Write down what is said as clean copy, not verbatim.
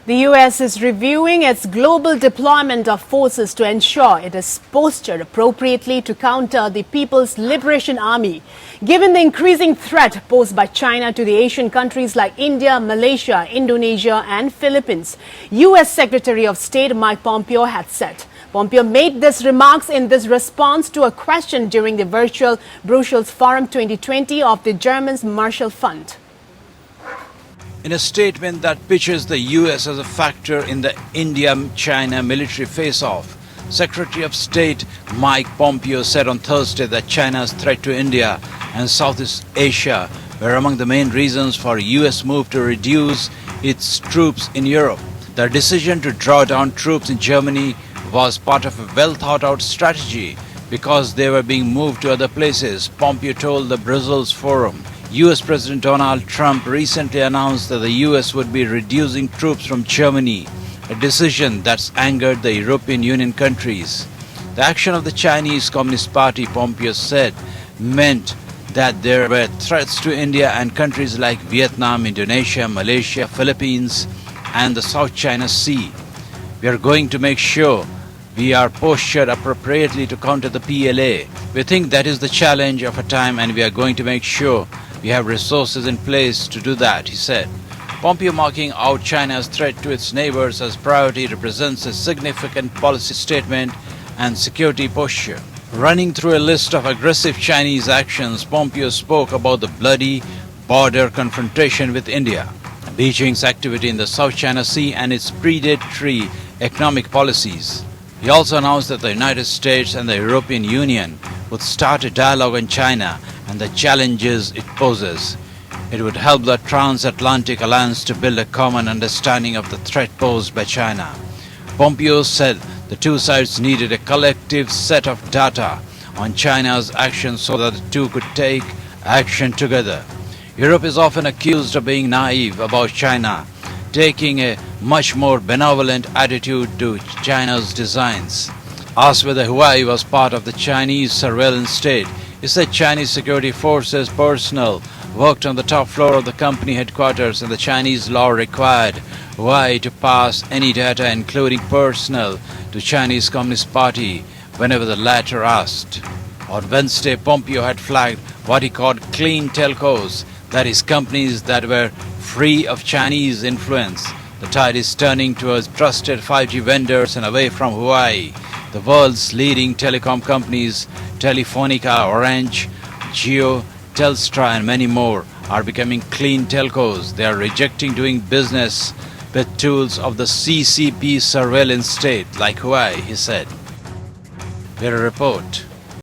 The U.S. is reviewing its global deployment of forces to ensure it is postured appropriately to counter the People's Liberation Army, given the increasing threat posed by China to the Asian countries like India, Malaysia, Indonesia and Philippines, U.S. Secretary of State Mike Pompeo had said. Pompeo made these remarks in this response to a question during the virtual Brussels Forum 2020 of the German's Marshall Fund. In a statement that pictures the U.S. as a factor in the India-China military face-off, Secretary of State Mike Pompeo said on Thursday that China's threat to India and Southeast Asia were among the main reasons for a U.S. move to reduce its troops in Europe. The decision to draw down troops in Germany was part of a well-thought-out strategy because they were being moved to other places, Pompeo told the Brussels Forum. U.S. President Donald Trump recently announced that the U.S. would be reducing troops from Germany, a decision that's angered the European Union countries. The action of the Chinese Communist Party, Pompeo said, meant that there were threats to India and countries like Vietnam, Indonesia, Malaysia, Philippines, and the South China Sea. We are going to make sure we are postured appropriately to counter the PLA. We think that is the challenge of a time and we are going to make sure we have resources in place to do that, he said. Pompeo marking out China's threat to its neighbors as priority represents a significant policy statement and security posture. Running through a list of aggressive Chinese actions, Pompeo spoke about the bloody border confrontation with India, Beijing's activity in the South China Sea and its predatory economic policies. He also announced that the United States and the European Union would start a dialogue on China and the challenges it poses. It would help the transatlantic alliance to build a common understanding of the threat posed by China. Pompeo said the two sides needed a collective set of data on China's actions so that the two could take action together. Europe is often accused of being naive about China, taking a much more benevolent attitude to China's designs. Asked whether Hawaii was part of the Chinese surveillance state, he said Chinese security forces personnel worked on the top floor of the company headquarters and the Chinese law required Hawaii to pass any data, including personnel, to Chinese Communist Party whenever the latter asked. On Wednesday, Pompeo had flagged what he called clean telcos, that is, companies that were free of Chinese influence. The tide is turning towards trusted 5G vendors and away from Hawaii. The world's leading telecom companies, Telefonica, Orange, Jio, Telstra and many more, are becoming clean telcos. They are rejecting doing business with tools of the CCP surveillance state like Hawaii, he said. Bureau Report.